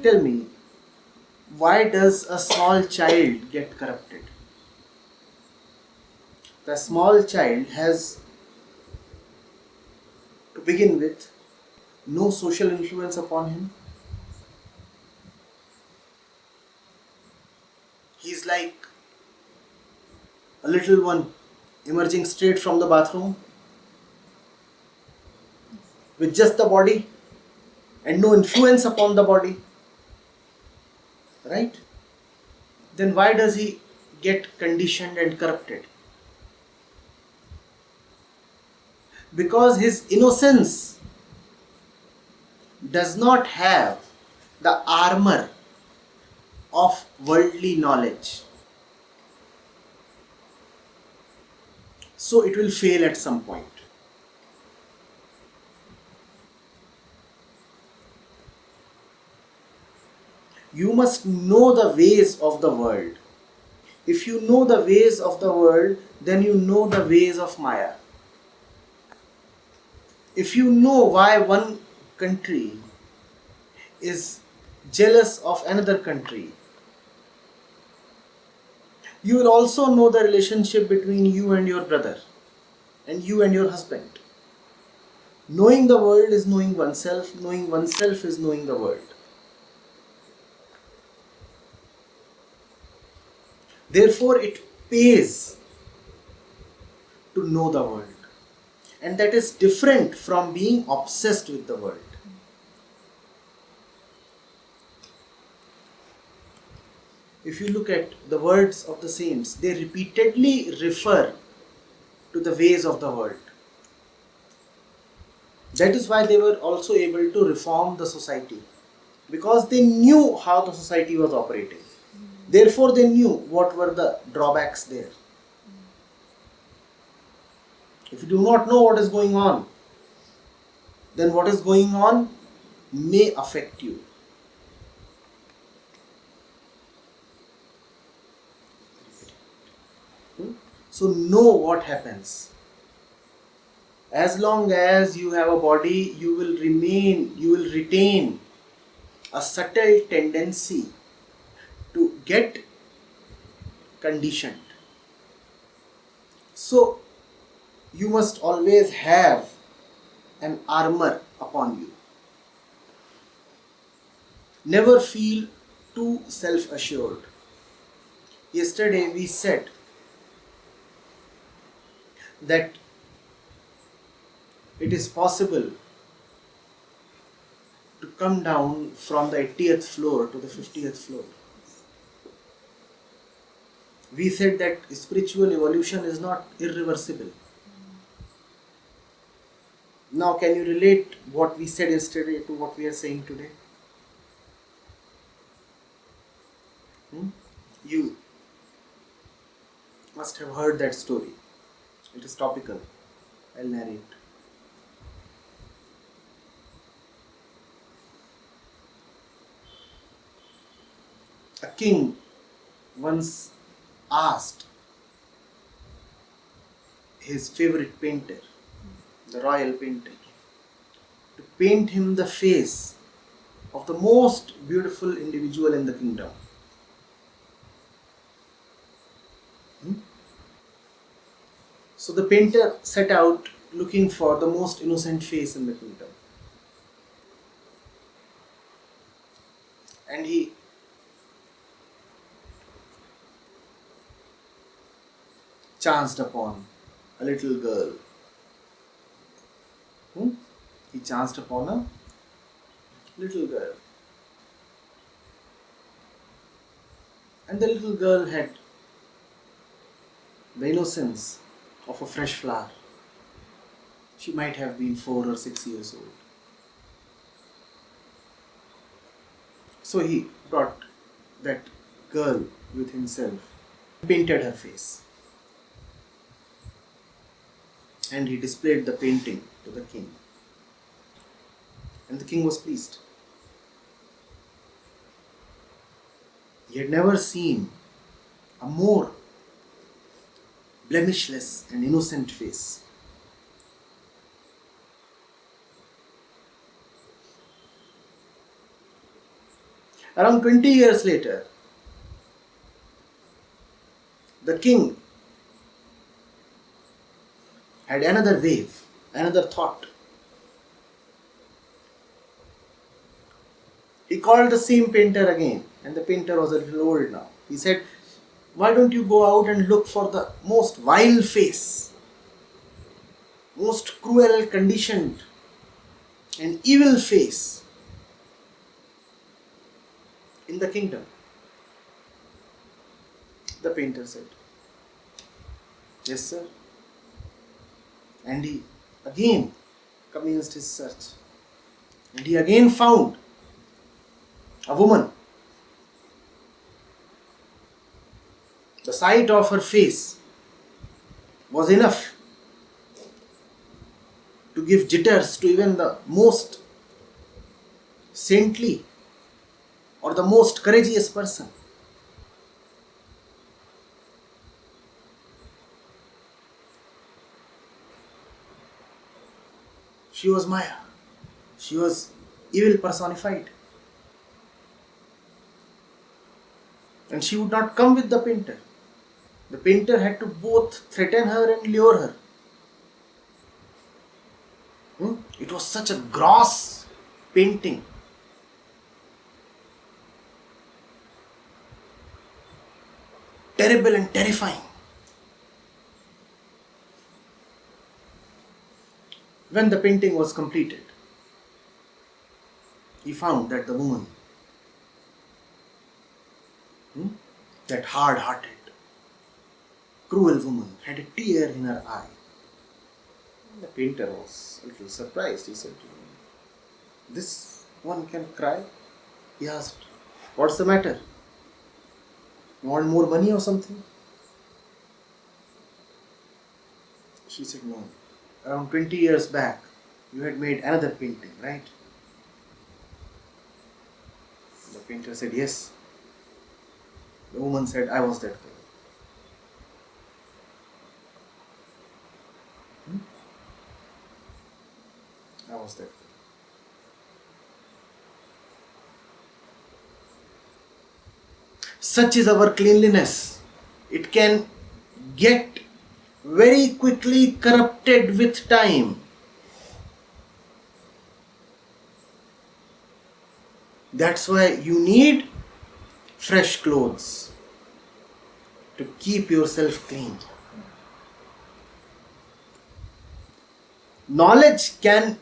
Tell me, why does a small child get corrupted? The small child has, to begin with, no social influence upon him. He's like a little one emerging straight from the bathroom with just the body and no influence upon the body. Right? Then why does he get conditioned and corrupted? Because his innocence does not have the armor of worldly knowledge. So it will fail at some point. You must know the ways of the world. If you know the ways of the world, then you know the ways of Maya. If you know why one country is jealous of another country, you will also know the relationship between you and your brother and you and your husband. Knowing the world is knowing oneself is knowing the world. Therefore, it pays to know the world. And that is different from being obsessed with the world. If you look at the words of the saints, they repeatedly refer to the ways of the world. That is why they were also able to reform the society, because they knew how the society was operating. Therefore, they knew what were the drawbacks there. If you do not know what is going on, then what is going on may affect you. So know what happens. As long as you have a body, you will retain a subtle tendency to get conditioned. So you must always have an armor upon you. Never feel too self-assured. Yesterday we said that it is possible to come down from the 80th floor to the 50th floor. We said that spiritual evolution is not irreversible. Now, can you relate what we said yesterday to what we are saying today? You must have heard that story. It is topical. I'll narrate. A king once asked his favorite painter, the royal painter, to paint him the face of the most beautiful individual in the kingdom. So the painter set out looking for the most innocent face in the kingdom. And he chanced upon a little girl. He chanced upon a little girl. And the little girl had the innocence of a fresh flower. She might have been 4 or 6 years old. So he brought that girl with himself, painted her face, and he displayed the painting to the king. And the king was pleased. He had never seen a more blemishless and innocent face. Around 20 years later, the king had another wave, another thought. He called the same painter again, and the painter was a little old now. He said, why don't you go out and look for the most vile face, most cruel, conditioned, and evil face in the kingdom? The painter said, yes, sir. And he again commenced his search. And he again found a woman. The sight of her face was enough to give jitters to even the most saintly or the most courageous person. She was Maya. She was evil personified. And she would not come with the painter. The painter had to both threaten her and lure her. It was such a gross painting. Terrible and terrifying. When the painting was completed, he found that the woman, that hard-hearted, cruel woman, had a tear in her eye. The painter was a little surprised. He said, this one can cry? He asked, what's the matter? You want more money or something? She said, no. Around 20 years back, you had made another painting, right? The painter said, yes. The woman said, I was that girl. I was that girl. Such is our cleanliness. It can get very quickly corrupted with time. That's why you need fresh clothes to keep yourself clean. Knowledge can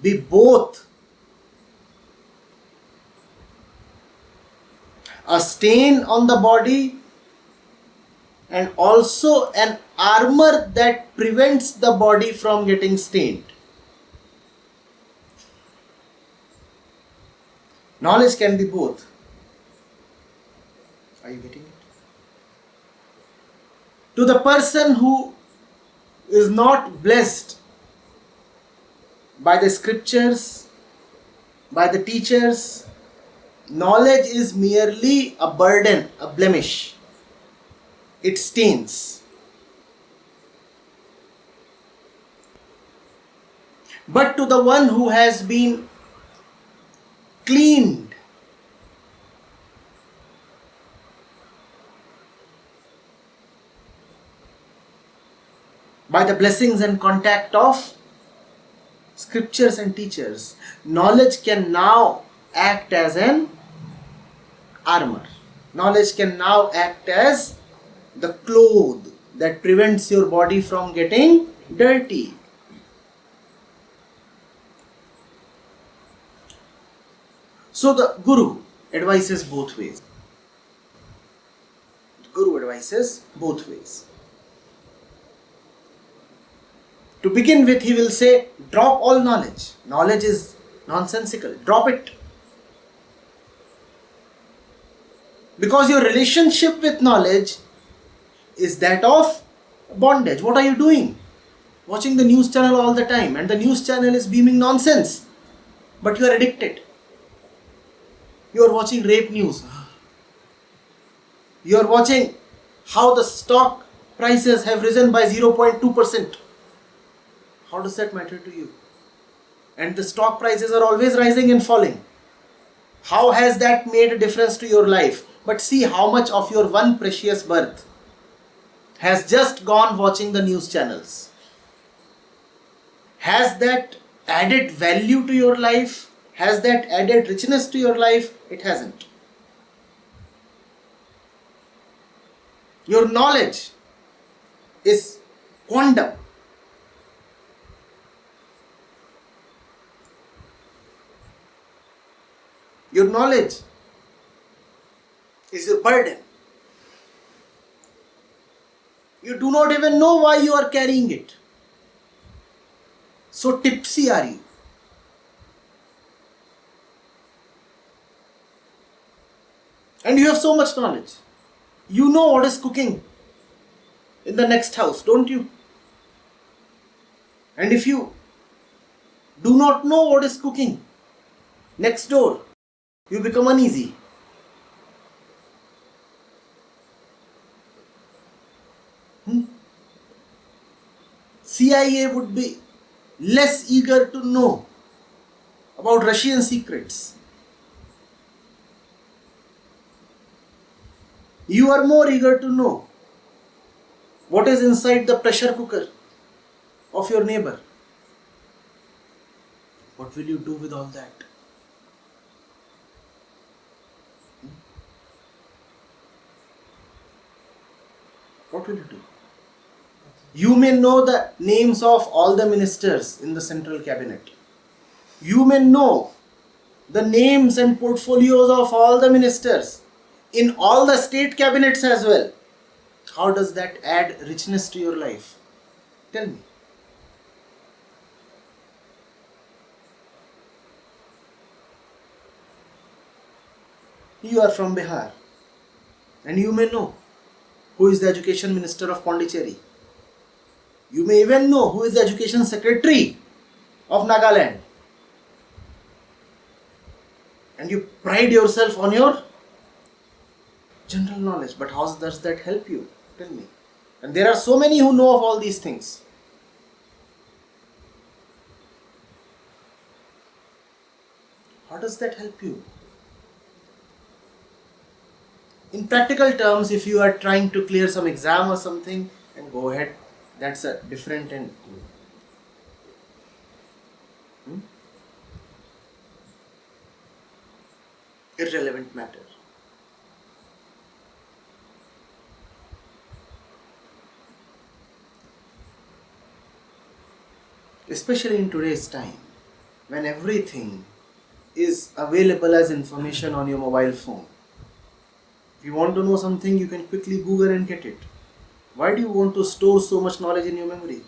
be both a stain on the body and also an armor that prevents the body from getting stained. Knowledge can be both. Are you getting it? To the person who is not blessed by the scriptures, by the teachers, knowledge is merely a burden, a blemish. It stains. But to the one who has been cleaned by the blessings and contact of scriptures and teachers, knowledge can now act as an armor. Knowledge can now act as the cloth that prevents your body from getting dirty. So the Guru advises both ways. The Guru advises both ways. To begin with, he will say, drop all knowledge. Knowledge is nonsensical. Drop it. Because your relationship with knowledge is that of bondage. What are you doing? Watching the news channel all the time, and the news channel is beaming nonsense. But you are addicted. You are watching rape news. You are watching how the stock prices have risen by 0.2%. How does that matter to you? And the stock prices are always rising and falling. How has that made a difference to your life? But see how much of your one precious birth has just gone watching the news channels. Has that added value to your life? Has that added richness to your life? It hasn't. Your knowledge is quantum. Your knowledge is your burden. You do not even know why you are carrying it. So tipsy are you. And you have so much knowledge. You know what is cooking in the next house, don't you? And if you do not know what is cooking next door, you become uneasy. CIA would be less eager to know about Russian secrets. You are more eager to know what is inside the pressure cooker of your neighbor. What will you do with all that? What will you do? You may know the names of all the ministers in the central cabinet. You may know the names and portfolios of all the ministers in all the state cabinets as well. How does that add richness to your life? Tell me. You are from Bihar and you may know who is the education minister of Pondicherry. You may even know who is the education secretary of Nagaland. And you pride yourself on your general knowledge. But how does that help you? Tell me. And there are so many who know of all these things. How does that help you? In practical terms, if you are trying to clear some exam or something, and go ahead, that's a different and irrelevant matter. Especially in today's time, when everything is available as information on your mobile phone. If you want to know something, you can quickly Google and get it. Why do you want to store so much knowledge in your memory?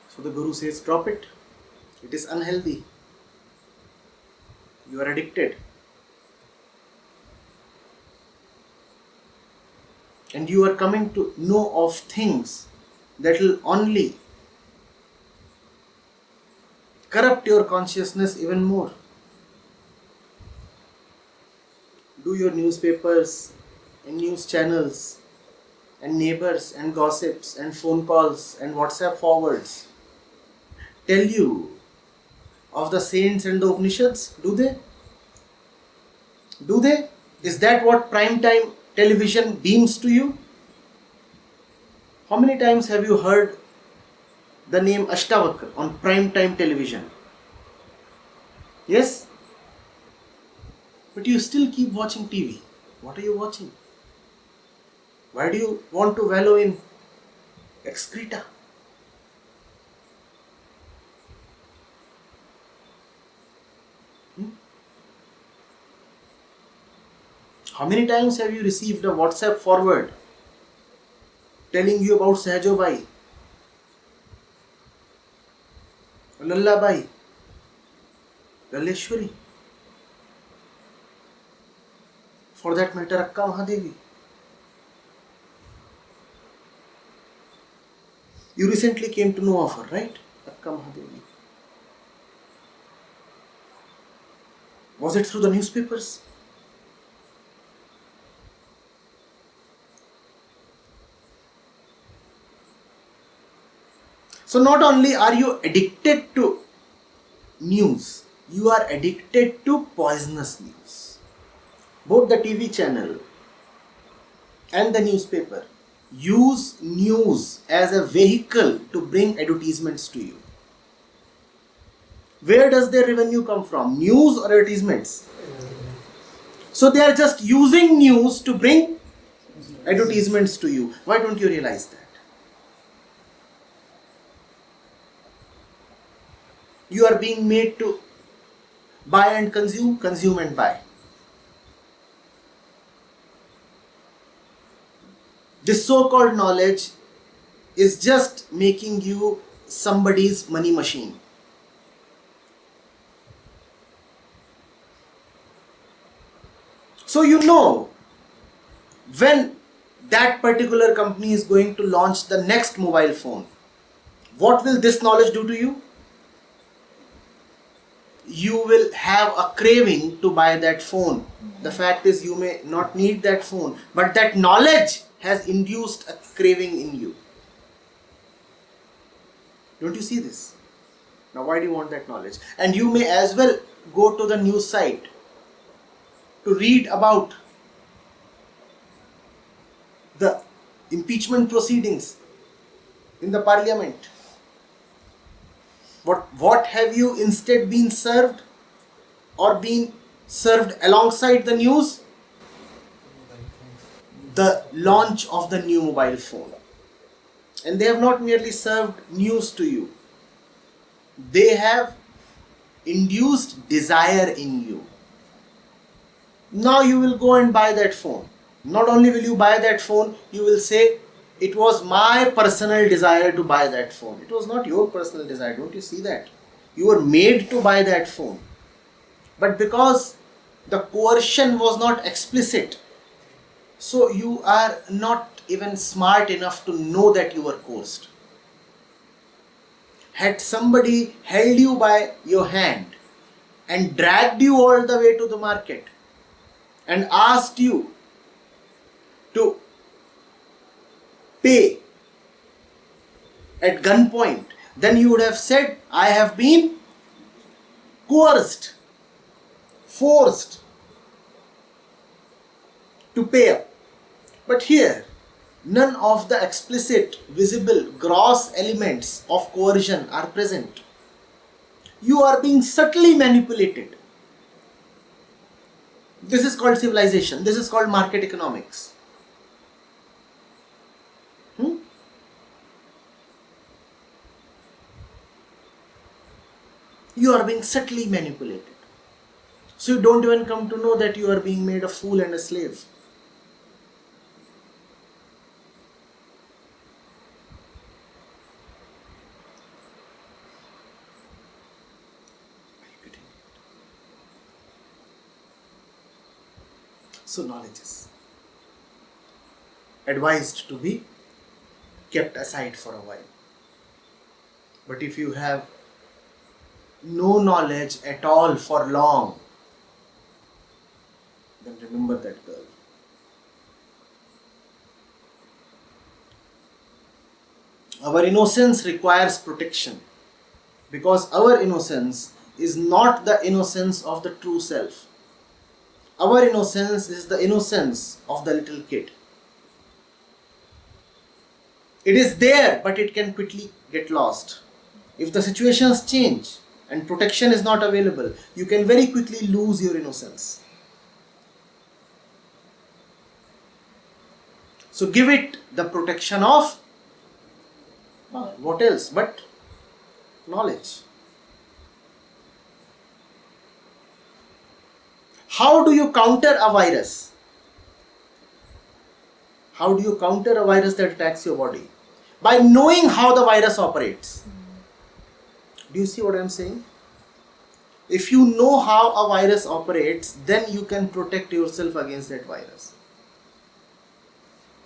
So the Guru says, drop it. It is unhealthy. You are addicted. And you are coming to know of things that will only corrupt your consciousness even more. Do your newspapers and news channels and neighbors and gossips and phone calls and WhatsApp forwards tell you of the saints and the Upanishads? Do they? Do they? Is that what prime time television beams to you? How many times have you heard the name Ashtavakra on prime time television? Yes? But you still keep watching TV. What are you watching? Why do you want to wallow in excreta? How many times have you received a WhatsApp forward telling you about Sahajobai, Lallabai, Laleshwari, for that matter Akka Mahadevi? You recently came to know of her, right? Akka Mahadevi. Was it through the newspapers? So not only are you addicted to news, you are addicted to poisonous news. Both the TV channel and the newspaper use news as a vehicle to bring advertisements to you. Where does their revenue come from? News or advertisements? So they are just using news to bring advertisements to you. Why don't you realize that? You are being made to buy and consume, consume and buy. This so-called knowledge is just making you somebody's money machine. So you know when that particular company is going to launch the next mobile phone, what will this knowledge do to you? You will have a craving to buy that phone. The fact is, you may not need that phone, but that knowledge has induced a craving in you. Don't you see this? Now why do you want that knowledge? And you may as well go to the news site to read about the impeachment proceedings in the parliament. What have you instead been served or been served alongside the news? The launch of the new mobile phone. And they have not merely served news to you. They have induced desire in you. Now you will go and buy that phone. Not only will you buy that phone, you will say, it was my personal desire to buy that phone. It was not your personal desire. Don't you see that? You were made to buy that phone. But because the coercion was not explicit, so you are not even smart enough to know that you were coerced. Had somebody held you by your hand and dragged you all the way to the market and asked you to pay at gunpoint, then you would have said, I have been coerced, forced to pay up. But here, none of the explicit, visible, gross elements of coercion are present. You are being subtly manipulated. This is called civilization. This is called market economics. You are being subtly manipulated. So you don't even come to know that you are being made a fool and a slave. So knowledge is advised to be kept aside for a while. But if you have no knowledge at all for long, then remember that girl. Our innocence requires protection, because our innocence is not the innocence of the true self. Our innocence is the innocence of the little kid. It is there, but it can quickly get lost. If the situations change and protection is not available, you can very quickly lose your innocence. So give it the protection of what else but knowledge. How do you counter a virus? How do you counter a virus that attacks your body? By knowing how the virus operates. Do you see what I am saying? If you know how a virus operates, then you can protect yourself against that virus.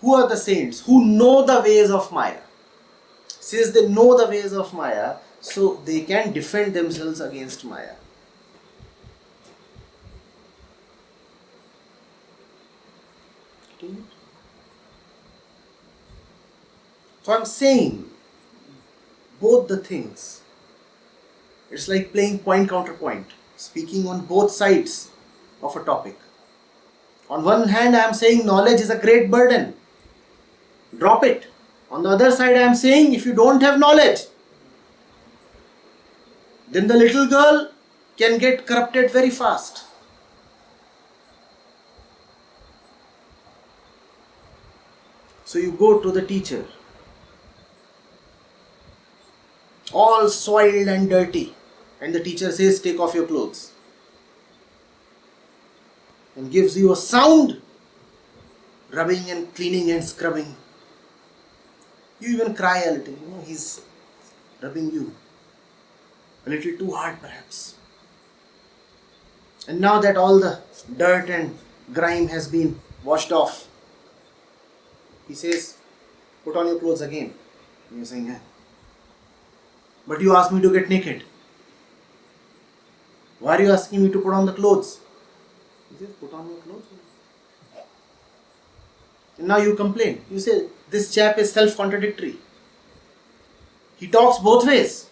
Who are the saints? Who know the ways of Maya. Since they know the ways of Maya, so they can defend themselves against Maya. So I am saying, both the things. It's like playing point counterpoint, speaking on both sides of a topic. On one hand, I am saying knowledge is a great burden. Drop it. On the other side, I am saying if you don't have knowledge, then the little girl can get corrupted very fast. So you go to the teacher, all soiled and dirty, and the teacher says, take off your clothes, and gives you a sound rubbing and cleaning and scrubbing. You even cry a little, he's rubbing you a little too hard perhaps. And now that all the dirt and grime has been washed off, he says, put on your clothes again. And you're saying, but you asked me to get naked. Why are you asking me to put on the clothes? He says, put on your clothes. And now you complain. You say, this chap is self-contradictory. He talks both ways.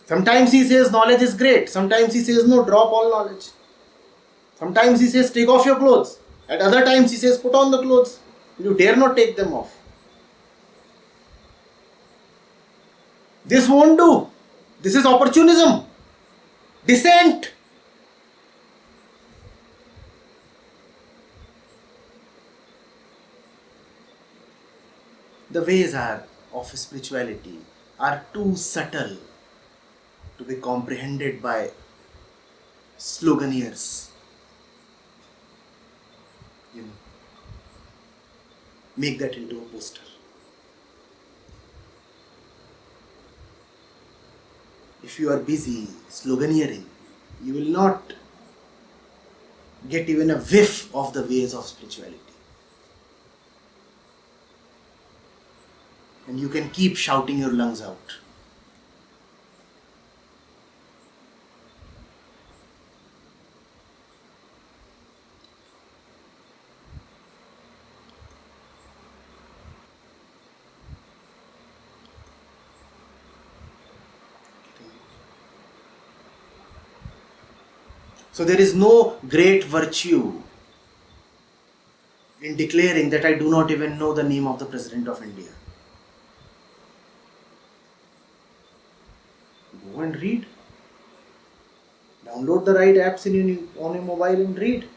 Sometimes he says knowledge is great. Sometimes he says no, drop all knowledge. Sometimes he says take off your clothes. At other times he says put on the clothes. You dare not take them off. This won't do. This is opportunism. Dissent. The ways of spirituality are too subtle to be comprehended by sloganeers. Make that into a poster. If you are busy sloganeering, you will not get even a whiff of the ways of spirituality. And you can keep shouting your lungs out. So there is no great virtue in declaring that I do not even know the name of the President of India. Go and read. Download the right apps on your mobile and read.